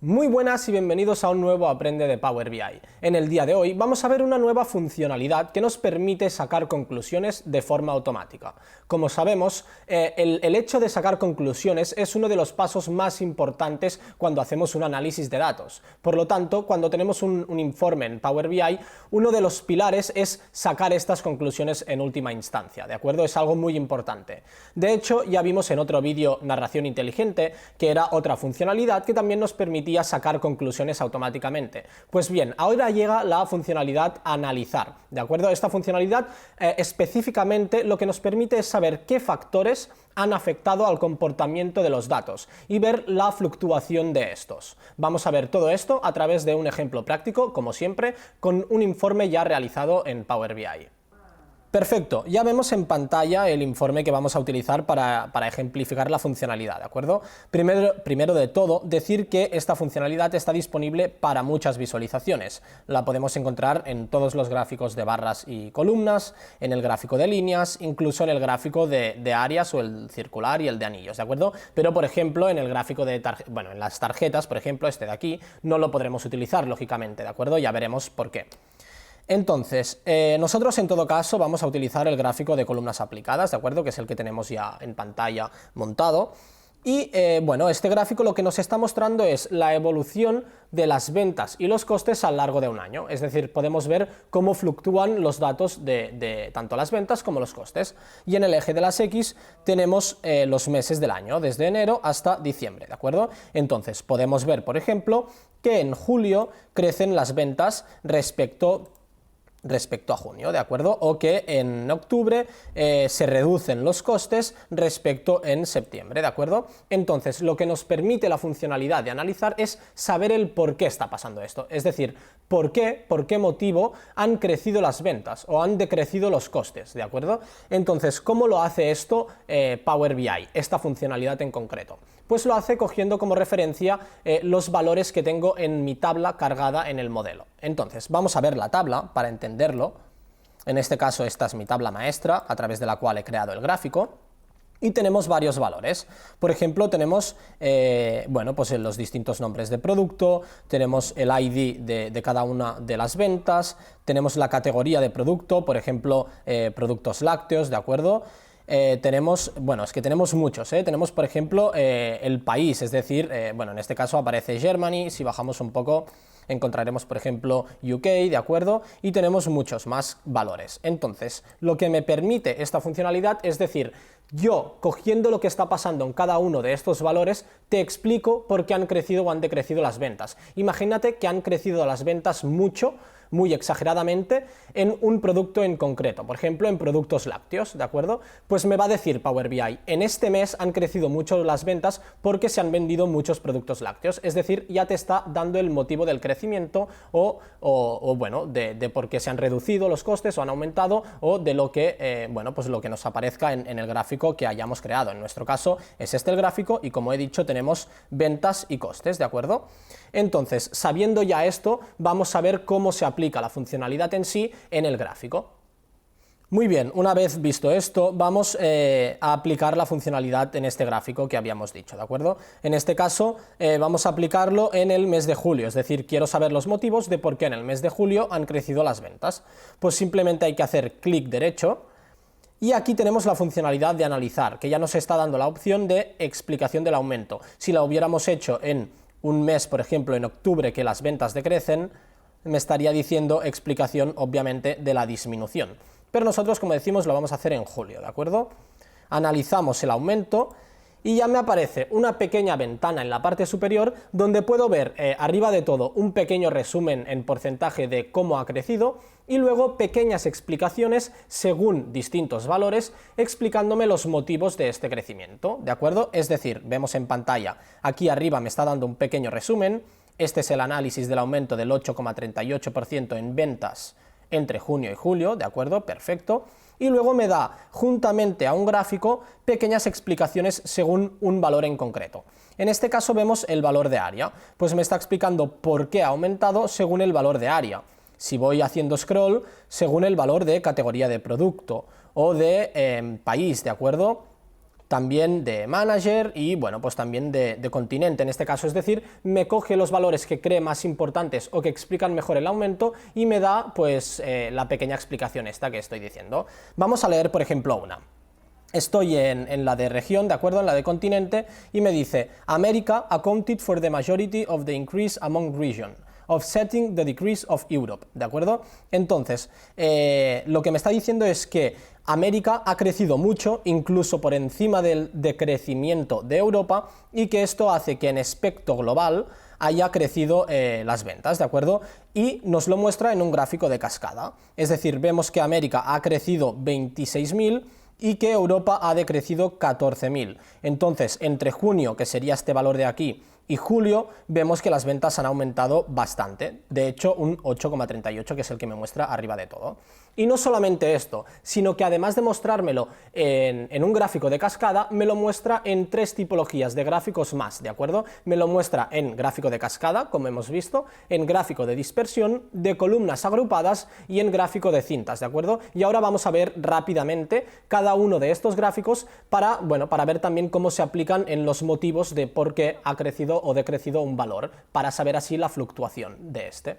Muy buenas y bienvenidos a un nuevo Aprende de Power BI. En el día de hoy vamos a ver una nueva funcionalidad que nos permite sacar conclusiones de forma automática. Como sabemos, el hecho de sacar conclusiones es uno de los pasos más importantes cuando hacemos un análisis de datos. Por lo tanto, cuando tenemos un informe en Power BI, uno de los pilares es sacar estas conclusiones en última instancia, ¿de acuerdo? Es algo muy importante. De hecho, ya vimos en otro vídeo narración inteligente, que era otra funcionalidad que también nos permitía sacar conclusiones automáticamente. Pues bien, ahora llega la funcionalidad analizar, ¿de acuerdo? Esta funcionalidad específicamente lo que nos permite es saber qué factores han afectado al comportamiento de los datos y ver la fluctuación de estos. Vamos a ver todo esto a través de un ejemplo práctico, como siempre, con un informe ya realizado en Power BI. Perfecto, ya vemos en pantalla el informe que vamos a utilizar para ejemplificar la funcionalidad, ¿de acuerdo? Primero de todo, decir que esta funcionalidad está disponible para muchas visualizaciones. La podemos encontrar en todos los gráficos de barras y columnas, en el gráfico de líneas, incluso en el gráfico de áreas o el circular y el de anillos, ¿de acuerdo? Pero, por ejemplo, en el gráfico de en las tarjetas, por ejemplo, este de aquí, no lo podremos utilizar, lógicamente, ¿de acuerdo? Ya veremos por qué. Entonces, nosotros en todo caso vamos a utilizar el gráfico de columnas aplicadas, ¿de acuerdo? Que es el que tenemos ya en pantalla montado. Y bueno, este gráfico lo que nos está mostrando es la evolución de las ventas y los costes a lo largo de un año. Es decir, podemos ver cómo fluctúan los datos de tanto las ventas como los costes. Y en el eje de las X tenemos los meses del año, desde enero hasta diciembre, ¿de acuerdo? Entonces, podemos ver, por ejemplo, que en julio crecen las ventas respecto a junio, ¿de acuerdo? O que en octubre se reducen los costes respecto en septiembre, ¿de acuerdo? Entonces, lo que nos permite la funcionalidad de analizar es saber el por qué está pasando esto, es decir, por qué motivo han crecido las ventas o han decrecido los costes, ¿de acuerdo? Entonces, ¿cómo lo hace esto Power BI, esta funcionalidad en concreto? Pues lo hace cogiendo como referencia los valores que tengo en mi tabla cargada en el modelo. Entonces, vamos a ver la tabla para entenderlo. En este caso, esta es mi tabla maestra, a través de la cual he creado el gráfico. Y tenemos varios valores. Por ejemplo, tenemos pues los distintos nombres de producto, tenemos el ID de cada una de las ventas, tenemos la categoría de producto, por ejemplo, productos lácteos, ¿de acuerdo? Tenemos muchos, tenemos por ejemplo el país, es decir, en este caso aparece Germany, si bajamos un poco encontraremos por ejemplo UK, ¿de acuerdo? Y tenemos muchos más valores. Entonces, lo que me permite esta funcionalidad es decir, yo cogiendo lo que está pasando en cada uno de estos valores, te explico por qué han crecido o han decrecido las ventas. Imagínate que han crecido las ventas mucho, muy exageradamente, en un producto en concreto, por ejemplo en productos lácteos, ¿de acuerdo? Pues me va a decir Power BI, en este mes han crecido mucho las ventas porque se han vendido muchos productos lácteos, es decir, ya te está dando el motivo del crecimiento de por qué se han reducido los costes o han aumentado o de lo que, lo que nos aparezca en el gráfico que hayamos creado. En nuestro caso es este el gráfico y como he dicho tenemos ventas y costes, ¿de acuerdo? Entonces, sabiendo ya esto, vamos a ver cómo se aplica la funcionalidad en sí en el gráfico. Muy bien, una vez visto esto, vamos a aplicar la funcionalidad en este gráfico que habíamos dicho, ¿de acuerdo? En este caso, vamos a aplicarlo en el mes de julio, es decir, quiero saber los motivos de por qué en el mes de julio han crecido las ventas. Pues simplemente hay que hacer clic derecho, y aquí tenemos la funcionalidad de analizar, que ya nos está dando la opción de explicación del aumento. Si la hubiéramos hecho en un mes, por ejemplo, en octubre, que las ventas decrecen, me estaría diciendo explicación, obviamente, de la disminución. Pero nosotros, como decimos, lo vamos a hacer en julio, ¿de acuerdo? Analizamos el aumento y ya me aparece una pequeña ventana en la parte superior donde puedo ver arriba de todo un pequeño resumen en porcentaje de cómo ha crecido y luego pequeñas explicaciones según distintos valores explicándome los motivos de este crecimiento, ¿de acuerdo? Es decir, vemos en pantalla, aquí arriba me está dando un pequeño resumen, este es el análisis del aumento del 8,38% en ventas entre junio y julio, ¿de acuerdo? Perfecto. Y luego me da, juntamente a un gráfico, pequeñas explicaciones según un valor en concreto. En este caso vemos el valor de área, pues me está explicando por qué ha aumentado según el valor de área. Si voy haciendo scroll, según el valor de categoría de producto o de país, ¿de acuerdo? también de manager y bueno, pues también de continente en este caso, es decir, me coge los valores que cree más importantes o que explican mejor el aumento y me da pues la pequeña explicación esta que estoy diciendo. Vamos a leer por ejemplo una. Estoy en la de región, ¿de acuerdo? En la de continente, y me dice, America accounted for the majority of the increase among region, offsetting the decrease of Europe, ¿de acuerdo? Entonces, lo que me está diciendo es que América ha crecido mucho, incluso por encima del decrecimiento de Europa, y que esto hace que en aspecto global haya crecido las ventas, ¿de acuerdo? Y nos lo muestra en un gráfico de cascada, es decir, vemos que América ha crecido 26.000, y que Europa ha decrecido 14.000. Entonces, entre junio, que sería este valor de aquí, y julio, vemos que las ventas han aumentado bastante, de hecho un 8,38, que es el que me muestra arriba de todo. Y no solamente esto, sino que además de mostrármelo en un gráfico de cascada, me lo muestra en 3 tipologías de gráficos más, ¿de acuerdo? Me lo muestra en gráfico de cascada, como hemos visto, en gráfico de dispersión, de columnas agrupadas y en gráfico de cintas, ¿de acuerdo? Y ahora vamos a ver rápidamente cada uno de estos gráficos para ver también cómo se aplican en los motivos de por qué ha crecido o decrecido un valor, para saber así la fluctuación de este.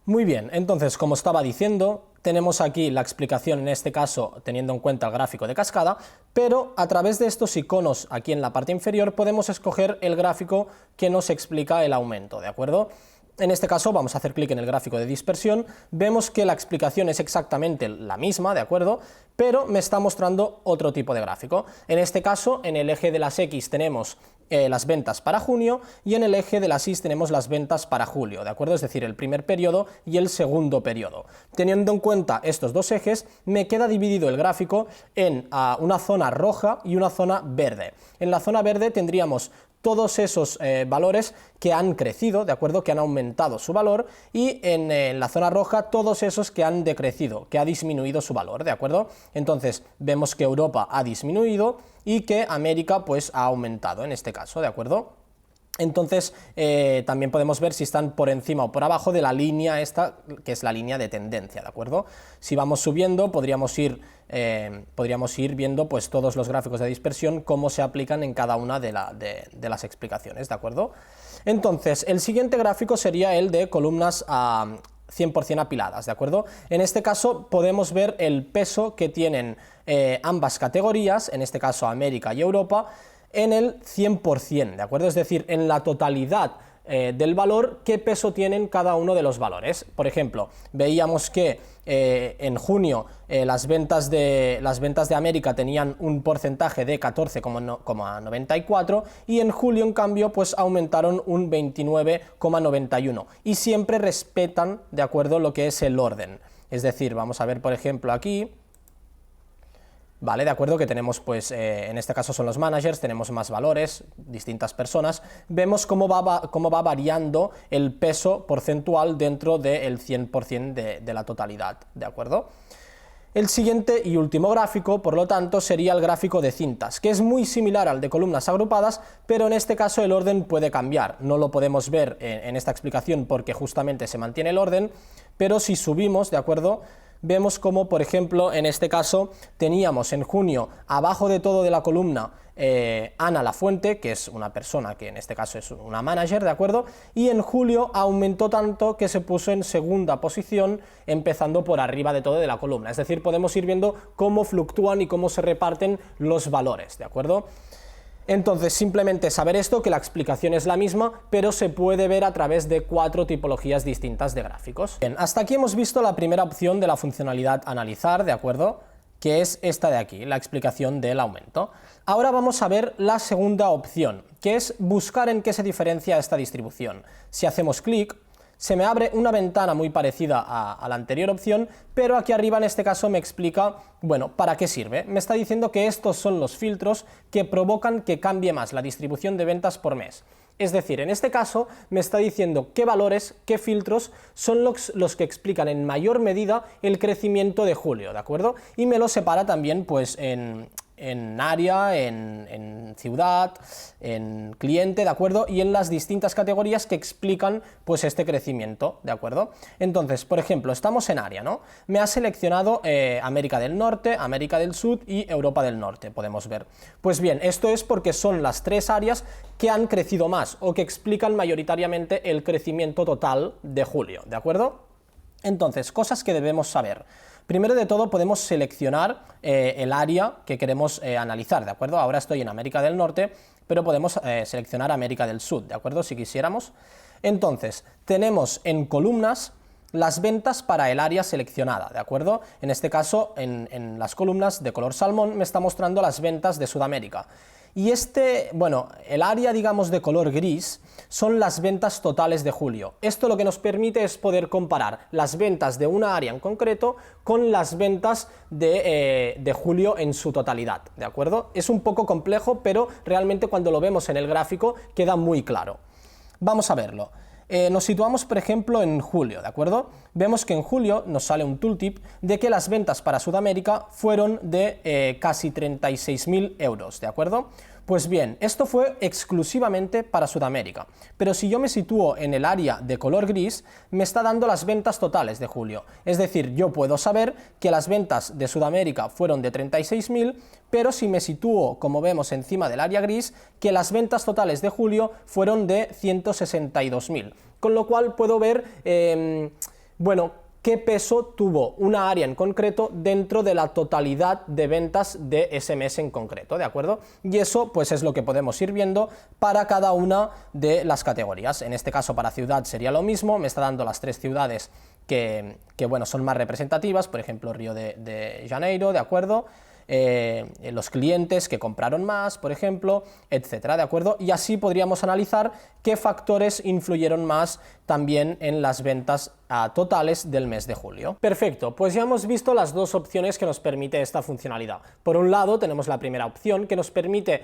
Muy bien, entonces, como estaba diciendo, tenemos aquí la explicación, en este caso teniendo en cuenta el gráfico de cascada, pero a través de estos iconos aquí en la parte inferior podemos escoger el gráfico que nos explica el aumento, ¿de acuerdo? En este caso vamos a hacer clic en el gráfico de dispersión, vemos que la explicación es exactamente la misma, ¿de acuerdo? Pero me está mostrando otro tipo de gráfico. En este caso, en el eje de las X tenemos las ventas para junio y en el eje de las Y tenemos las ventas para julio, ¿de acuerdo? Es decir, el primer periodo y el segundo periodo. Teniendo en cuenta estos dos ejes, me queda dividido el gráfico en una zona roja y una zona verde. En la zona verde tendríamos todos esos valores que han crecido, ¿de acuerdo? Que han aumentado su valor, y en la zona roja todos esos que han decrecido, que ha disminuido su valor, ¿de acuerdo? Entonces vemos que Europa ha disminuido y que América pues ha aumentado en este caso, ¿de acuerdo? Entonces también podemos ver si están por encima o por abajo de la línea esta, que es la línea de tendencia, ¿de acuerdo? Si vamos subiendo podríamos ir viendo pues todos los gráficos de dispersión, cómo se aplican en cada una de las explicaciones, ¿de acuerdo? Entonces, el siguiente gráfico sería el de columnas 100% apiladas, ¿de acuerdo? En este caso podemos ver el peso que tienen ambas categorías, en este caso América y Europa, en el 100%, ¿de acuerdo? Es decir, en la totalidad del valor, qué peso tienen cada uno de los valores. Por ejemplo, veíamos que en junio las ventas de América tenían un porcentaje de 14,94 y en julio, en cambio, pues aumentaron un 29,91 y siempre respetan, de acuerdo, lo que es el orden. Es decir, vamos a ver, por ejemplo, aquí, vale, de acuerdo, que tenemos pues en este caso son los managers, tenemos más valores, distintas personas, vemos cómo va variando el peso porcentual dentro del 100% de la totalidad, ¿de acuerdo? El siguiente y último gráfico, por lo tanto, sería el gráfico de cintas, que es muy similar al de columnas agrupadas, pero en este caso el orden puede cambiar. No lo podemos ver en esta explicación porque justamente se mantiene el orden, pero si subimos, ¿de acuerdo?, vemos como, por ejemplo, en este caso teníamos en junio, abajo de todo de la columna, Ana Lafuente, que es una persona que en este caso es una manager, ¿de acuerdo? Y en julio aumentó tanto que se puso en segunda posición, empezando por arriba de todo de la columna. Es decir, podemos ir viendo cómo fluctúan y cómo se reparten los valores, ¿de acuerdo? Entonces, simplemente saber esto, que la explicación es la misma, pero se puede ver a través de 4 tipologías distintas de gráficos. Bien, hasta aquí hemos visto la primera opción de la funcionalidad analizar, ¿de acuerdo?, que es esta de aquí, la explicación del aumento. Ahora vamos a ver la segunda opción, que es buscar en qué se diferencia esta distribución. Si hacemos clic, se me abre una ventana muy parecida a la anterior opción, pero aquí arriba en este caso me explica, bueno, para qué sirve. Me está diciendo que estos son los filtros que provocan que cambie más la distribución de ventas por mes. Es decir, en este caso me está diciendo qué valores, qué filtros son los que explican en mayor medida el crecimiento de julio, ¿de acuerdo? Y me lo separa también pues en en área, en ciudad, en cliente, ¿de acuerdo? Y en las distintas categorías que explican pues este crecimiento, ¿de acuerdo? Entonces, por ejemplo, estamos en área, ¿no? Me ha seleccionado América del Norte, América del Sur y Europa del Norte, podemos ver. Pues bien, esto es porque son las tres áreas que han crecido más o que explican mayoritariamente el crecimiento total de julio, ¿de acuerdo? Entonces, cosas que debemos saber. Primero de todo podemos seleccionar el área que queremos analizar, ¿de acuerdo? Ahora estoy en América del Norte, pero podemos seleccionar América del Sur, ¿de acuerdo? Si quisiéramos. Entonces, tenemos en columnas las ventas para el área seleccionada, ¿de acuerdo? En este caso, en las columnas de color salmón me está mostrando las ventas de Sudamérica. Y el área, digamos, de color gris son las ventas totales de julio. Esto lo que nos permite es poder comparar las ventas de una área en concreto con las ventas de julio en su totalidad, ¿de acuerdo? Es un poco complejo, pero realmente cuando lo vemos en el gráfico queda muy claro. Vamos a verlo. Nos situamos, por ejemplo, en julio, ¿de acuerdo? Vemos que en julio nos sale un tooltip de que las ventas para Sudamérica fueron de casi 36.000 euros, ¿de acuerdo? Pues bien, esto fue exclusivamente para Sudamérica, pero si yo me sitúo en el área de color gris, me está dando las ventas totales de julio, es decir, yo puedo saber que las ventas de Sudamérica fueron de 36.000, pero si me sitúo, como vemos encima del área gris, que las ventas totales de julio fueron de 162.000, con lo cual puedo ver, qué peso tuvo una área en concreto dentro de la totalidad de ventas de ese mes en concreto, ¿de acuerdo? Y eso pues es lo que podemos ir viendo para cada una de las categorías. En este caso para ciudad sería lo mismo, me está dando las tres ciudades que son más representativas, por ejemplo Río de Janeiro, ¿de acuerdo? Los clientes que compraron más, por ejemplo, etcétera, ¿de acuerdo? Y así podríamos analizar qué factores influyeron más también en las ventas totales del mes de julio. Perfecto, pues ya hemos visto las dos opciones que nos permite esta funcionalidad. Por un lado tenemos la primera opción que nos permite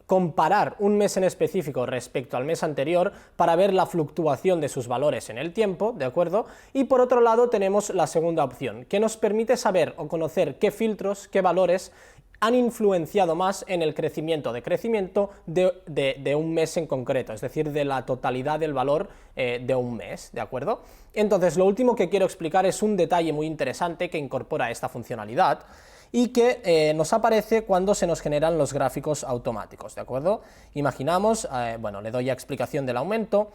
comparar un mes en específico respecto al mes anterior para ver la fluctuación de sus valores en el tiempo, ¿de acuerdo? Y por otro lado tenemos la segunda opción, que nos permite saber o conocer qué filtros, qué valores han influenciado más en el crecimiento de un mes en concreto, es decir, de la totalidad del valor de un mes, ¿de acuerdo? Entonces, lo último que quiero explicar es un detalle muy interesante que incorpora esta funcionalidad y que nos aparece cuando se nos generan los gráficos automáticos, ¿de acuerdo? Imaginamos, le doy a explicación del aumento,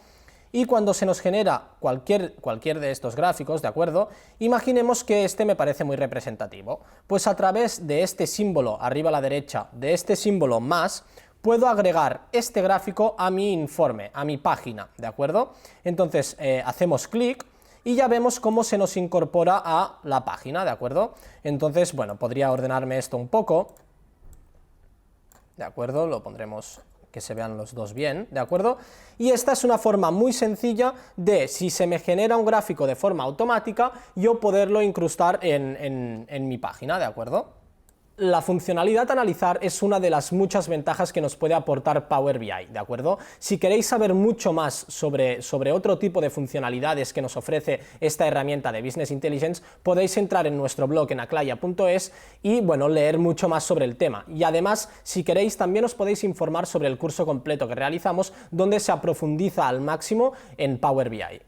y cuando se nos genera cualquier de estos gráficos, ¿de acuerdo? Imaginemos que este me parece muy representativo. Pues a través de este símbolo arriba a la derecha, de este símbolo más, puedo agregar este gráfico a mi informe, a mi página, ¿de acuerdo? Entonces hacemos clic y ya vemos cómo se nos incorpora a la página, ¿de acuerdo? Entonces, podría ordenarme esto un poco, ¿de acuerdo? Lo pondremos que se vean los dos bien, ¿de acuerdo? Y esta es una forma muy sencilla de, si se me genera un gráfico de forma automática, yo poderlo incrustar en mi página, ¿de acuerdo? La funcionalidad analizar es una de las muchas ventajas que nos puede aportar Power BI, ¿de acuerdo? Si queréis saber mucho más sobre otro tipo de funcionalidades que nos ofrece esta herramienta de Business Intelligence, podéis entrar en nuestro blog en aclaya.es y, leer mucho más sobre el tema. Y además, si queréis, también os podéis informar sobre el curso completo que realizamos, donde se profundiza al máximo en Power BI.